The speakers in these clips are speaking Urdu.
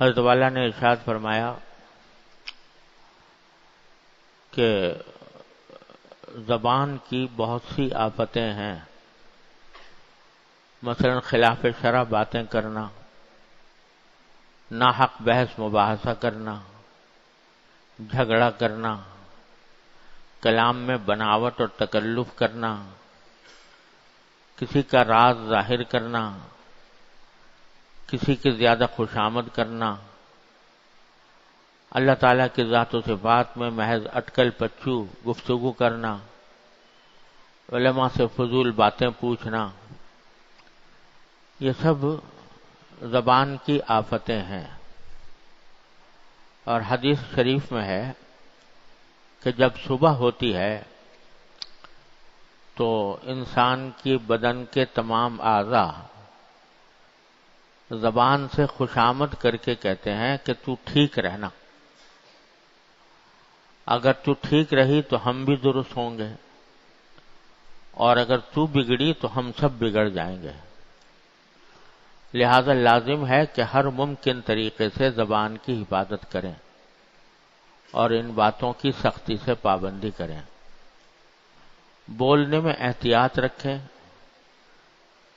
حضرت والا نے ارشاد فرمایا کہ زبان کی بہت سی آفتیں ہیں، مثلا خلاف شرع باتیں کرنا، ناحق بحث مباحثہ کرنا، جھگڑا کرنا، کلام میں بناوٹ اور تکلف کرنا، کسی کا راز ظاہر کرنا، کسی کی زیادہ خوشامد کرنا، اللہ تعالیٰ کی ذات و صفات میں محض اٹکل پچو گفتگو کرنا، علماء سے فضول باتیں پوچھنا، یہ سب زبان کی آفتیں ہیں۔ اور حدیث شریف میں ہے کہ جب صبح ہوتی ہے تو انسان کی بدن کے تمام اعضاء زبان سے خوشامد کر کے کہتے ہیں کہ تو ٹھیک رہنا، اگر تو ٹھیک رہی تو ہم بھی درست ہوں گے، اور اگر تو بگڑی تو ہم سب بگڑ جائیں گے۔ لہذا لازم ہے کہ ہر ممکن طریقے سے زبان کی حفاظت کریں اور ان باتوں کی سختی سے پابندی کریں۔ بولنے میں احتیاط رکھیں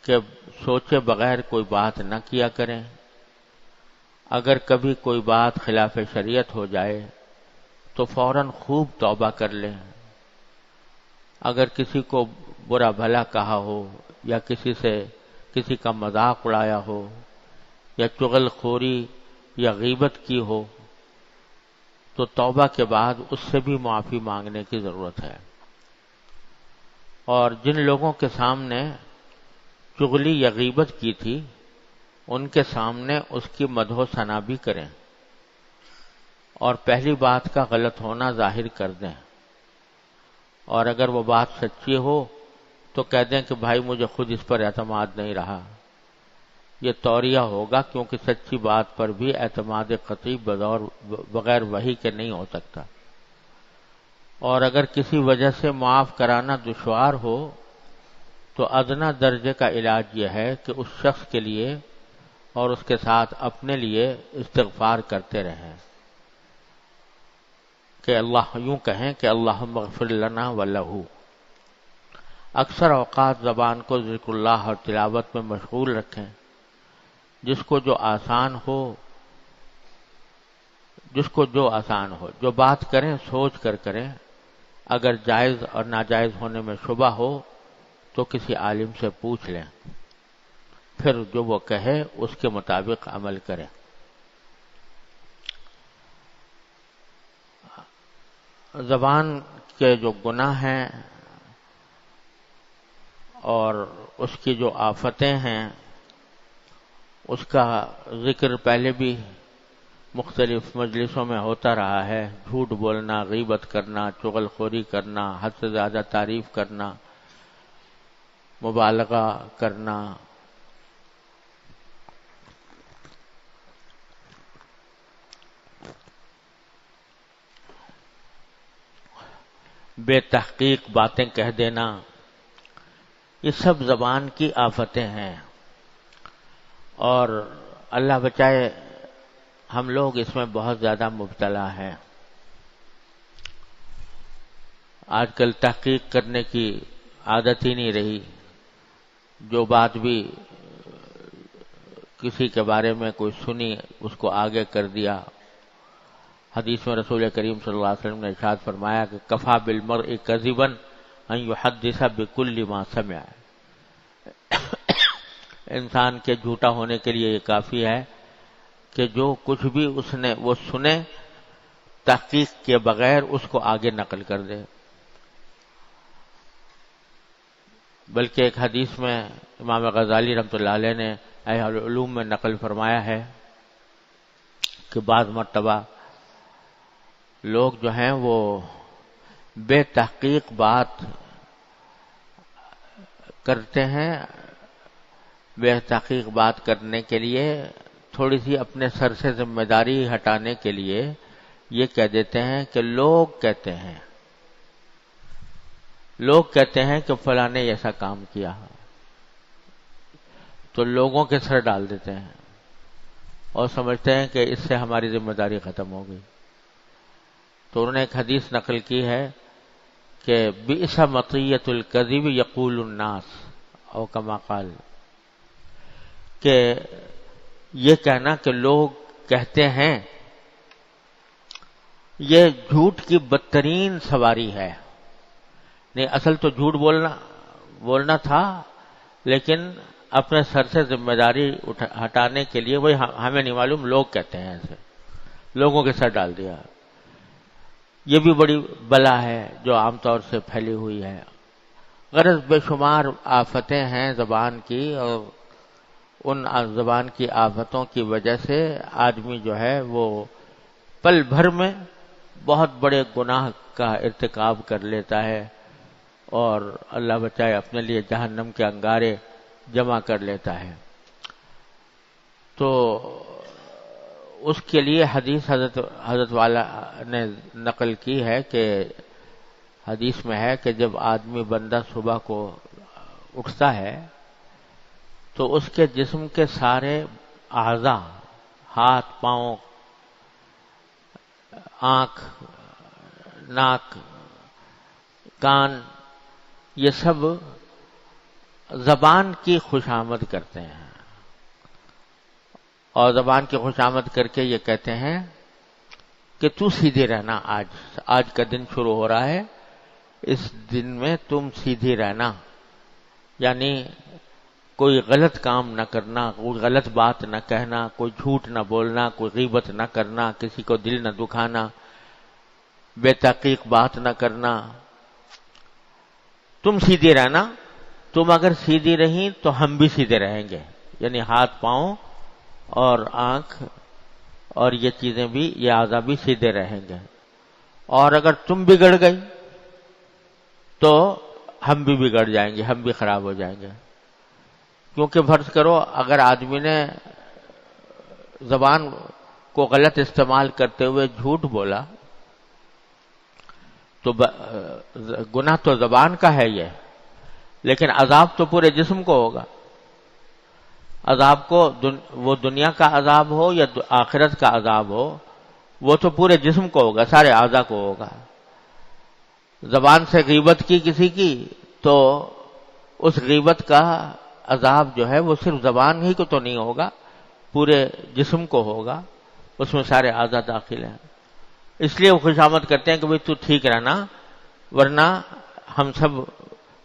کہ سوچے بغیر کوئی بات نہ کیا کریں۔ اگر کبھی کوئی بات خلاف شریعت ہو جائے تو فوراً خوب توبہ کر لیں۔ اگر کسی کو برا بھلا کہا ہو یا کسی کا مذاق اڑایا ہو یا چغل خوری یا غیبت کی ہو تو توبہ کے بعد اس سے بھی معافی مانگنے کی ضرورت ہے۔ اور جن لوگوں کے سامنے چغلی یا غیبت کی تھی ان کے سامنے اس کی مدح و ثنا بھی کریں، اور پہلی بات کا غلط ہونا ظاہر کر دیں، اور اگر وہ بات سچی ہو تو کہہ دیں کہ بھائی مجھے خود اس پر اعتماد نہیں رہا۔ یہ توریہ ہوگا، کیونکہ سچی بات پر بھی اعتماد قطعی بغیر وحی کے نہیں ہو سکتا۔ اور اگر کسی وجہ سے معاف کرانا دشوار ہو تو ادنیٰ درجے کا علاج یہ ہے کہ اس شخص کے لیے اور اس کے ساتھ اپنے لیے استغفار کرتے رہیں، کہ اللہ یوں کہیں کہ اللہم اغفر لنا ولہ۔ اکثر اوقات زبان کو ذکر اللہ اور تلاوت میں مشغول رکھیں، جس کو جو آسان ہو، جو بات کریں سوچ کر کریں۔ اگر جائز اور ناجائز ہونے میں شبہ ہو تو کسی عالم سے پوچھ لیں، پھر جو وہ کہے اس کے مطابق عمل کریں۔ زبان کے جو گناہ ہیں اور اس کی جو آفتیں ہیں اس کا ذکر پہلے بھی مختلف مجلسوں میں ہوتا رہا ہے۔ جھوٹ بولنا، غیبت کرنا، چغل خوری کرنا، حد سے زیادہ تعریف کرنا، مبالغہ کرنا، بے تحقیق باتیں کہہ دینا، یہ سب زبان کی آفتیں ہیں، اور اللہ بچائے ہم لوگ اس میں بہت زیادہ مبتلا ہیں۔ آج کل تحقیق کرنے کی عادت ہی نہیں رہی، جو بات بھی کسی کے بارے میں کوئی سنی اس کو آگے کر دیا۔ حدیث میں رسول کریم صلی اللہ علیہ وسلم نے ارشاد فرمایا کہ کفا بالمرء کذبا ان یحدث بکل ما سمع۔ انسان کے جھوٹا ہونے کے لیے یہ کافی ہے کہ جو کچھ بھی وہ سنے تحقیق کے بغیر اس کو آگے نقل کر دے۔ بلکہ ایک حدیث میں امام غزالی رحمۃ اللہ علیہ نے اہل العلوم میں نقل فرمایا ہے کہ بعض مرتبہ لوگ جو ہیں وہ بے تحقیق بات کرتے ہیں، بے تحقیق بات کرنے کے لیے تھوڑی سی اپنے سر سے ذمہ داری ہٹانے کے لیے یہ کہہ دیتے ہیں کہ لوگ کہتے ہیں کہ فلاں نے ایسا کام کیا، تو لوگوں کے سر ڈال دیتے ہیں۔ اور سمجھتے ہیں کہ اس سے ہماری ذمہ داری ختم ہو گئی. تو انہوں نے ایک حدیث نقل کی ہے کہ بئس مطیۃ الکذب یقول الناس او کما قال، کہ یہ کہنا کہ لوگ کہتے ہیں یہ جھوٹ کی بدترین سواری ہے. نہیں، اصل تو جھوٹ بولنا تھا، لیکن اپنے سر سے ذمہ داری ہٹانے کے لیے وہی ہمیں نہیں معلوم، لوگ کہتے ہیں ایسے، لوگوں کے سر ڈال دیا. یہ بھی بڑی بلا ہے جو عام طور سے پھیلی ہوئی ہے. غرض بے شمار آفتیں ہیں زبان کی، اور ان زبان کی آفتوں کی وجہ سے آدمی جو ہے وہ پل بھر میں بہت بڑے گناہ کا ارتکاب کر لیتا ہے، اور اللہ بچائے اپنے لیے جہنم کے انگارے جمع کر لیتا ہے. تو اس کے لیے حدیث حضرت والا نے نقل کی ہے کہ حدیث میں ہے کہ جب آدمی بندہ صبح کو اٹھتا ہے تو اس کے جسم کے سارے اعضاء، ہاتھ، پاؤں، آنکھ، ناک، کان، یہ سب زبان کی خوشامد کرتے ہیں، اور زبان کی خوشامد کر کے یہ کہتے ہیں کہ تو سیدھی رہنا، آج کا دن شروع ہو رہا ہے، اس دن میں تم سیدھی رہنا. یعنی کوئی غلط کام نہ کرنا، کوئی غلط بات نہ کہنا، کوئی جھوٹ نہ بولنا، کوئی غیبت نہ کرنا، کسی کو دل نہ دکھانا، بے تحقیق بات نہ کرنا. تم سیدھی رہنا، تم اگر سیدھی رہیں تو ہم بھی سیدھے رہیں گے. یعنی ہاتھ، پاؤں اور آنکھ اور یہ چیزیں بھی، یہ اعضاء بھی سیدھے رہیں گے. اور اگر تم بگڑ گئی تو ہم بھی بگڑ جائیں گے، ہم بھی خراب ہو جائیں گے. کیونکہ فرض کرو اگر آدمی نے زبان کو غلط استعمال کرتے ہوئے جھوٹ بولا تو گناہ تو زبان کا ہے یہ، لیکن عذاب تو پورے جسم کو ہوگا. عذاب کو وہ دنیا کا عذاب ہو یا آخرت کا عذاب ہو، وہ تو پورے جسم کو ہوگا، سارے اعضاء کو ہوگا. زبان سے غیبت کی کسی کی تو اس غیبت کا عذاب جو ہے وہ صرف زبان ہی کو تو نہیں ہوگا، پورے جسم کو ہوگا، اس میں سارے اعضاء داخل ہیں. اس لیے وہ خوشامد کرتے ہیں کہ بھئی تو ٹھیک رہنا، ورنہ ہم سب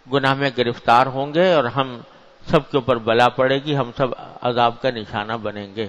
گناہ میں گرفتار ہوں گے اور ہم سب کے اوپر بلا پڑے گی، ہم سب عذاب کا نشانہ بنیں گے.